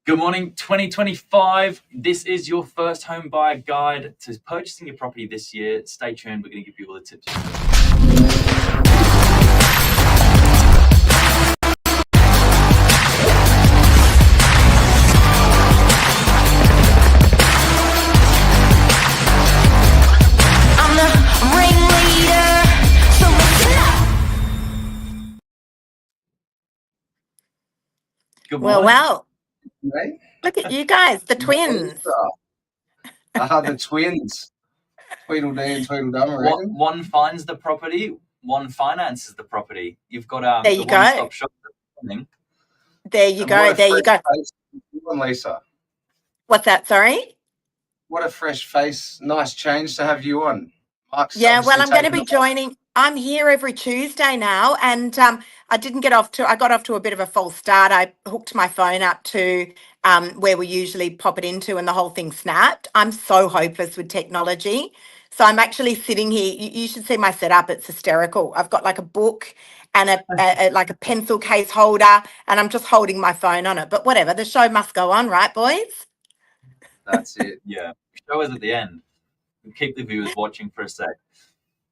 Good morning, 2025. This is your first home buyer guide to purchasing your property this year. Stay tuned. We're going to give you all the tips. Good morning. Well, Right? look at you guys, the twins. The twins. Tweedledee and Tweedledum, I reckon. One finds the property, one finances the property. You've got There the you go. one-stop shop. There you go. There you go. Lisa. What's that? Sorry? What a fresh face. Nice change to have you on. Mark's Yeah, well, I'm going to taken be joining. I'm here every Tuesday now, and I got off to a bit of a false start. I hooked my phone up to where we usually pop it into, and the whole thing snapped. I'm so hopeless with technology. So I'm actually sitting here. You should see my setup. It's hysterical. I've got like a book and like a pencil case holder, and I'm just holding my phone on it. But whatever, the show must go on, right, boys? That's it. Yeah, show us at the end. We'll keep the viewers watching for a sec.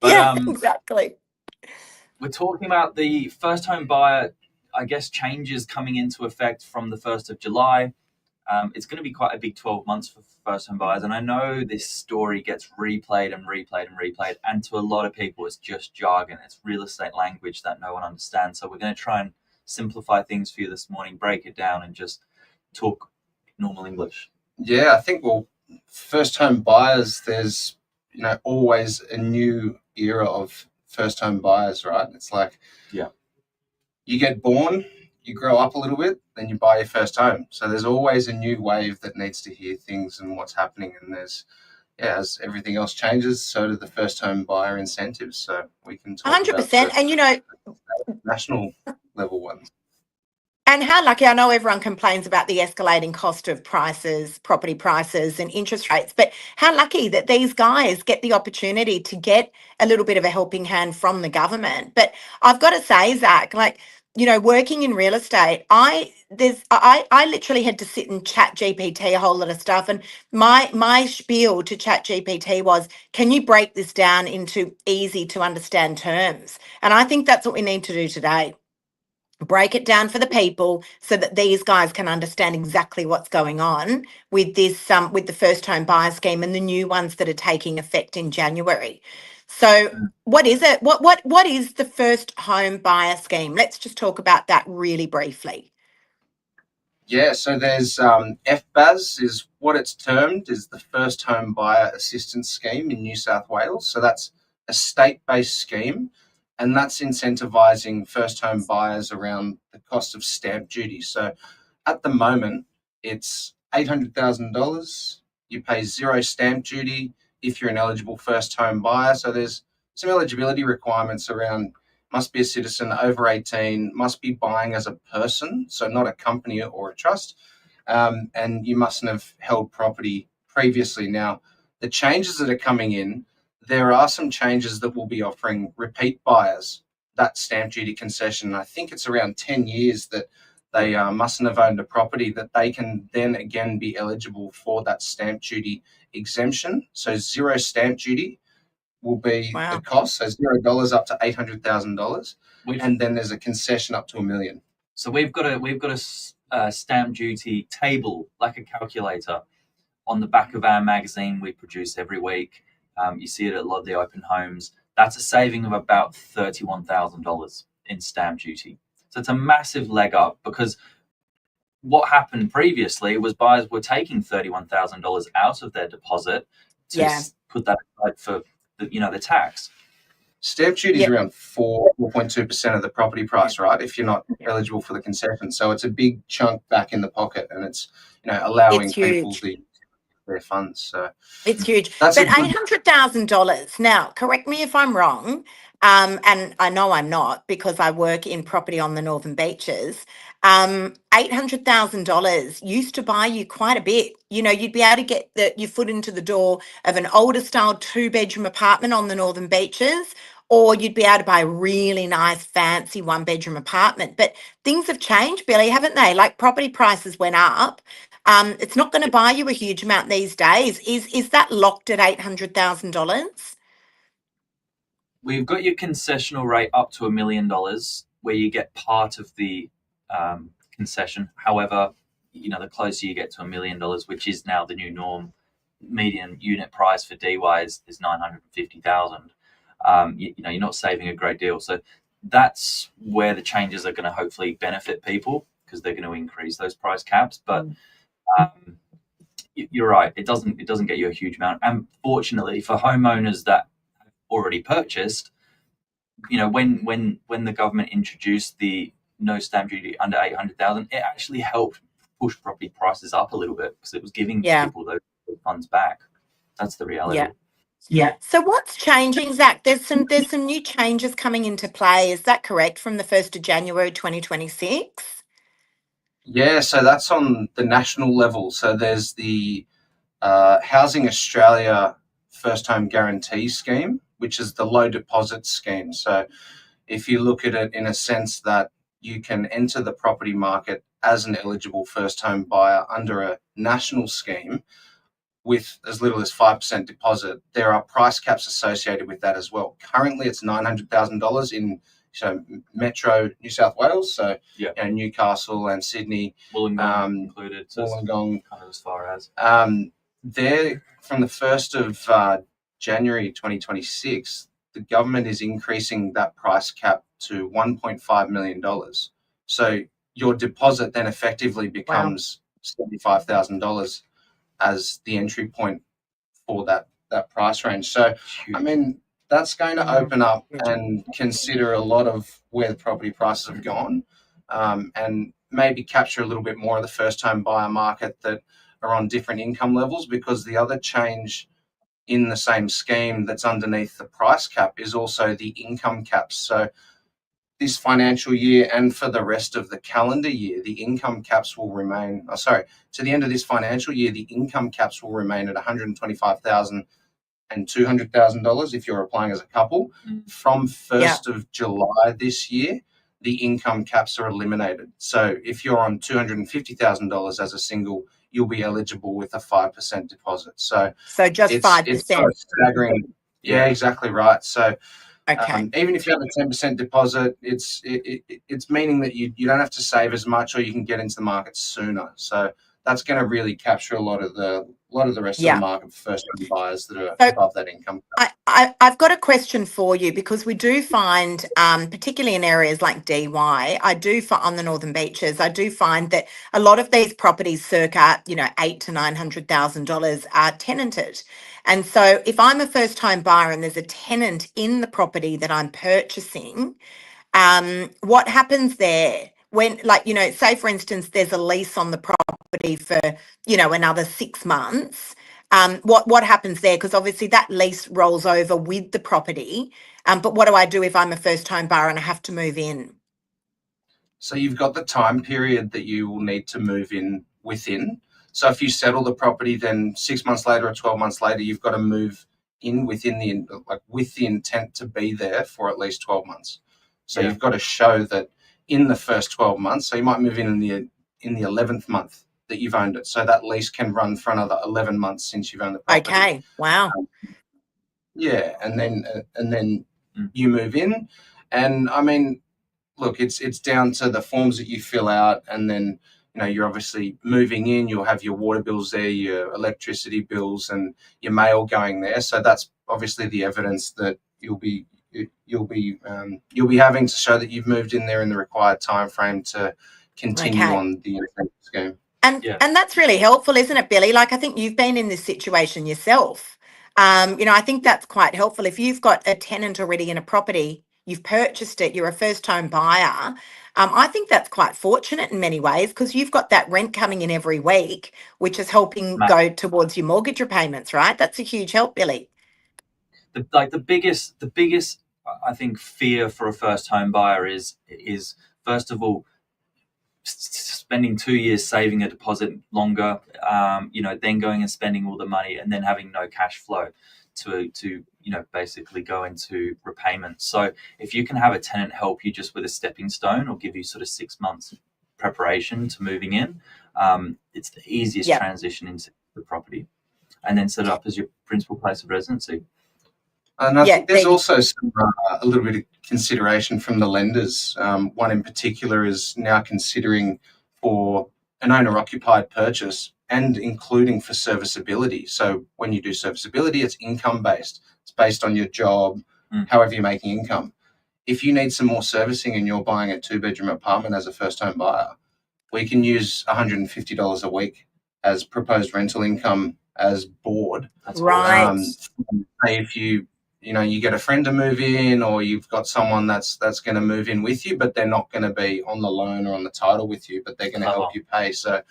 But, yeah, exactly. We're talking about the first home buyer, I guess, changes coming into effect from the 1st of July. It's going to be quite a big 12 months for first home buyers. And I know this story gets replayed and replayed and replayed. And to a lot of people, it's just jargon. It's real estate language that no one understands. So we're going to try and simplify things for you this morning, break it down and just talk normal English. Yeah, I think, first home buyers, there's, always a new era of first home buyers, right? It's like, you get born, you grow up a little bit, then you buy your first home. So there's always a new wave that needs to hear things and what's happening. And as everything else changes, so do the first home buyer incentives. So we can talk 100%. And national level ones. And how lucky, I know everyone complains about the escalating cost of prices, property prices and interest rates, but how lucky that these guys get the opportunity to get a little bit of a helping hand from the government. But I've got to say, Zach, working in real estate, I literally had to sit and chat GPT a whole lot of stuff. And my spiel to chat GPT was, can you break this down into easy to understand terms? And I think that's what we need to do today. Break it down for the people so that these guys can understand exactly what's going on with this, with the first home buyer scheme and the new ones that are taking effect in January. So what is it? What is the first home buyer scheme? Let's just talk about that really briefly. Yeah, so there's FBAS is what it's termed, is the First Home Buyer Assistance Scheme in New South Wales. So that's a state-based scheme, and that's incentivising first home buyers around the cost of stamp duty. So at the moment, it's $800,000. You pay zero stamp duty if you're an eligible first home buyer. So there's some eligibility requirements around, must be a citizen, over 18, must be buying as a person, so not a company or a trust, and you mustn't have held property previously. Now, the changes that are coming in, there are some changes that will be offering repeat buyers that stamp duty concession. I think it's around 10 years that they mustn't have owned a property, that they can then again be eligible for that stamp duty exemption. So zero stamp duty will be the cost, so $0 up to $800,000, and then there's a concession up to $1 million. So we've got a stamp duty table, like a calculator, on the back of our magazine we produce every week. You see it at a lot of the open homes. That's a saving of about $31,000 in stamp duty. So it's a massive leg up, because what happened previously was buyers were taking $31,000 out of their deposit to put that aside for the tax. Stamp duty is around 4.2% of the property price, right? If you're not eligible for the concession. So it's a big chunk back in the pocket, and it's allowing people to their funds. So it's huge. But $800,000. Now, correct me if I'm wrong, and I know I'm not because I work in property on the Northern Beaches. $800,000 used to buy you quite a bit. You'd be able to get your foot into the door of an older style 2-bedroom apartment on the Northern Beaches, or you'd be able to buy a really nice, fancy one-bedroom apartment. But things have changed, Billy, haven't they? Like property prices went up. It's not going to buy you a huge amount these days. Is that locked at $800,000? We've got your concessional rate up to $1 million, where you get part of the concession. However, the closer you get to $1 million, which is now the new norm, median unit price for DY is 950,000. You're not saving a great deal. So that's where the changes are going to hopefully benefit people, because they're going to increase those price caps. But you're right, it doesn't get you a huge amount. And fortunately for homeowners that already purchased, when the government introduced the no stamp duty under 800,000, it actually helped push property prices up a little bit, because it was giving people those funds back. That's the reality. Yeah. So what's changing, Zach? There's some new changes coming into play. Is that correct? From the 1st of January 2026? Yeah, so that's on the national level. So there's the Housing Australia First Home Guarantee Scheme, which is the low deposit scheme. So if you look at it in a sense that you can enter the property market as an eligible first home buyer under a national scheme with as little as 5% deposit, there are price caps associated with that as well. Currently, it's $900,000 in Metro New South Wales, so Newcastle and Sydney, Wollongong included. So Wollongong, kind of as far as there from the 1st of January 2026, the government is increasing that price cap to $1.5 million. So your deposit then effectively becomes $75,000 as the entry point for that price range. So, I mean, that's going to open up and consider a lot of where the property prices have gone, and maybe capture a little bit more of the first home buyer market that are on different income levels, because the other change in the same scheme that's underneath the price cap is also the income caps. So this financial year and for the rest of the calendar year, the income caps will remain, to the end of this financial year, the income caps will remain at $125,000 and $200,000 if you're applying as a couple. From 1st of July this year, the income caps are eliminated. So if you're on $250,000 as a single, you'll be eligible with a 5% deposit. So just 5%. It's so staggering. Yeah, exactly right. So even if you have a 10% deposit, it's meaning that you don't have to save as much, or you can get into the market sooner. So that's going to really capture a lot of the rest of the market for first-time buyers that are above that income. I've got a question for you, because we do find, particularly in areas like DY, on the Northern Beaches, I do find that a lot of these properties circa, $800,000 to $900,000 are tenanted. And so if I'm a first home buyer and there's a tenant in the property that I'm purchasing, what happens there? When, say for instance, there's a lease on the property for, another 6 months. What happens there? Because obviously that lease rolls over with the property. But what do I do if I'm a first home buyer and I have to move in? So you've got the time period that you will need to move in within. So if you settle the property, then 6 months later or 12 months later, you've got to move in with the intent to be there for at least 12 months. So you've got to show that in the first 12 months. So you might move in the 11th month that you've owned it. So that lease can run for another 11 months since you've owned the property. Okay. Wow. And then you move in, and I mean, look, it's down to the forms that you fill out, and then you're obviously moving in. You'll have your water bills there, your electricity bills, and your mail going there. So that's obviously the evidence that you'll be having to show that you've moved in there in the required time frame to continue on the incentive scheme. And that's really helpful, isn't it, Billy? Like, I think you've been in this situation yourself. I think that's quite helpful. If you've got a tenant already in a property, you've purchased it, you're a first home buyer. I think that's quite fortunate in many ways, because you've got that rent coming in every week, which is helping go towards your mortgage repayments, right? That's a huge help, Billy. The biggest I think fear for a first home buyer is first of all spending 2 years saving a deposit longer, then going and spending all the money and then having no cash flow. to basically go into repayment. So if you can have a tenant help you just with a stepping stone or give you sort of 6 months preparation to moving in, it's the easiest transition into the property, and then set it up as your principal place of residency. And I think there's also a little bit of consideration from the lenders. One in particular is now considering for an owner-occupied purchase and including for serviceability. So when you do serviceability, it's income-based. It's based on your job, however you're making income. If you need some more servicing and you're buying a 2-bedroom apartment as a first-home buyer, we can use $150 a week as proposed rental income as board. That's right. Say if you get a friend to move in, or you've got someone that's going to move in with you, but they're not going to be on the loan or on the title with you, but they're going to help you pay. So,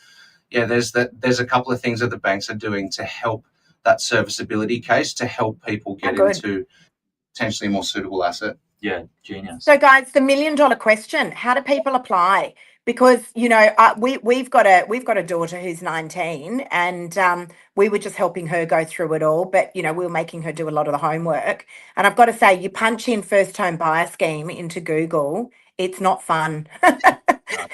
yeah, there's a couple of things that the banks are doing to help that serviceability case, to help people get into potentially a more suitable asset. Yeah, genius. So, guys, the $1 million question: how do people apply? Because we've got a daughter who's 19, and we were just helping her go through it all. But we were making her do a lot of the homework. And I've got to say, you punch in first home buyer scheme into Google, it's not fun.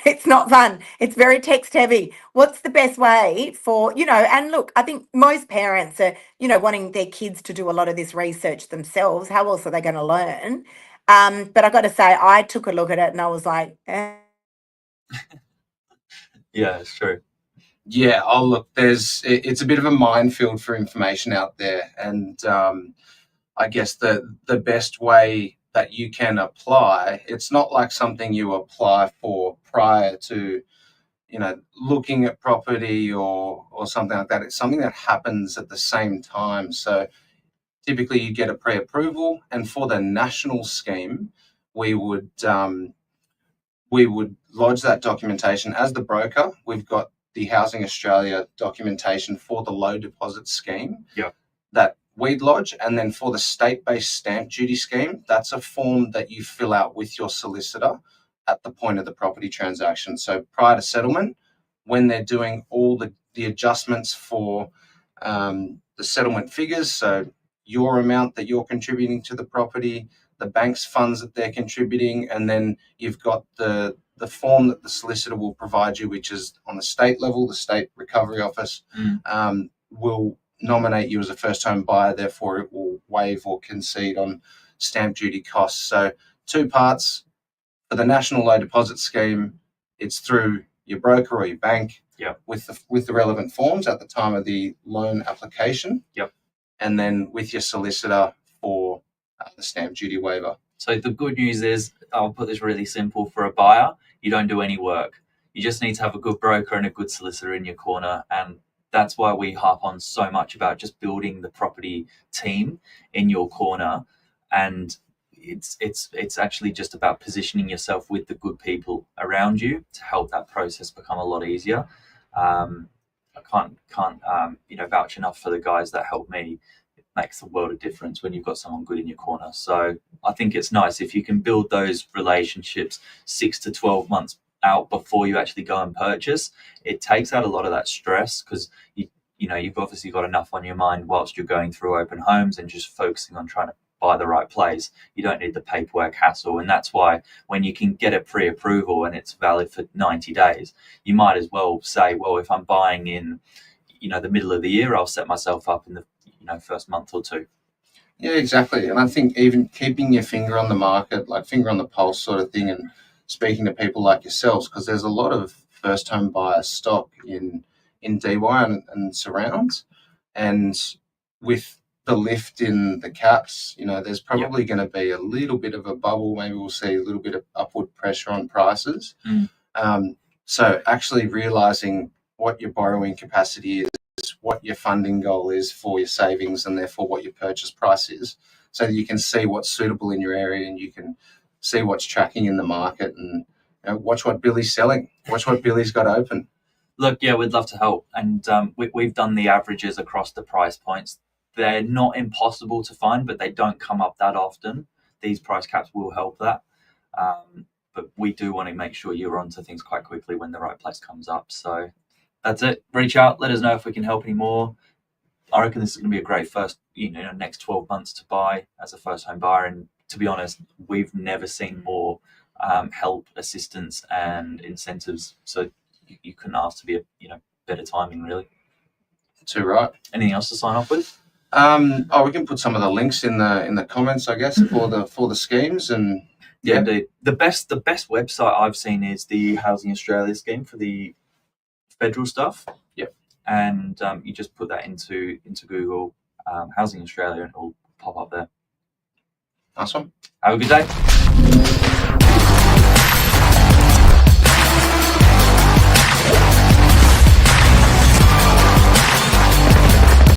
It's not fun. It's very text heavy. What's the best way for And look, I think most parents are wanting their kids to do a lot of this research themselves. How else are they going to learn? But I've got to say, I took a look at it and I was like, Yeah, it's true. Yeah, look, it's a bit of a minefield for information out there, and I guess the best way that you can apply, it's not like something you apply for prior to looking at property or something like that. It's something that happens at the same time. So typically you get a pre-approval, and for the national scheme, we would lodge that documentation as the broker. We've got the Housing Australia documentation for the low deposit scheme that we'd lodge. And then for the state-based stamp duty scheme, that's a form that you fill out with your solicitor at the point of the property transaction. So prior to settlement, when they're doing all the adjustments for the settlement figures, so your amount that you're contributing to the property, the bank's funds that they're contributing, and then you've got the form that the solicitor will provide you, which is on the state level, the State Recovery Office will nominate you as a first home buyer, therefore it will waive or concede on stamp duty costs. So 2 parts. For the National Low Deposit Scheme, it's through your broker or your bank with the relevant forms at the time of the loan application. And then with your solicitor for the stamp duty waiver. So the good news is, I'll put this really simple, for a buyer, you don't do any work. You just need to have a good broker and a good solicitor in your corner. And that's why we harp on so much about just building the property team in your corner. And it's actually just about positioning yourself with the good people around you to help that process become a lot easier. I can't vouch enough for the guys that help me. It makes a world of difference when you've got someone good in your corner. So I think it's nice if you can build those relationships 6 to 12 months out before you actually go and purchase. It takes out a lot of that stress, because you've obviously got enough on your mind whilst you're going through open homes and just focusing on trying to buy the right place. You don't need the paperwork hassle. And that's why when you can get a pre-approval and it's valid for 90 days, you might as well say, well, if I'm buying in the middle of the year, I'll set myself up in the first month or 2. Yeah, exactly. And I think even keeping your finger on the market, like finger on the pulse sort of thing, and speaking to people like yourselves, because there's a lot of first home buyer stock in DY and surrounds, and with the lift in the caps, there's probably going to be a little bit of a bubble. Maybe we'll see a little bit of upward pressure on prices. So actually realizing what your borrowing capacity is, what your funding goal is for your savings, and therefore what your purchase price is, so that you can see what's suitable in your area and you can see what's tracking in the market, and watch what Billy's selling, watch what Billy's got open. Look, yeah, we'd love to help. And we've done the averages across the price points. They're not impossible to find, but they don't come up that often. These price caps will help that. But we do want to make sure you're onto things quite quickly when the right place comes up. So that's it. Reach out. Let us know if we can help any more. I reckon this is going to be a great first, next 12 months to buy as a first home buyer. And to be honest, we've never seen more help, assistance, and incentives. So you couldn't ask to be a better timing, really. Too right. Anything else to sign off with? We can put some of the links in the comments, I guess, for the schemes. And yeah, indeed. The best website I've seen is the Housing Australia scheme for the federal stuff. Yep. And you just put that into Google, Housing Australia, and it'll pop up there. Nice one. Have a good day.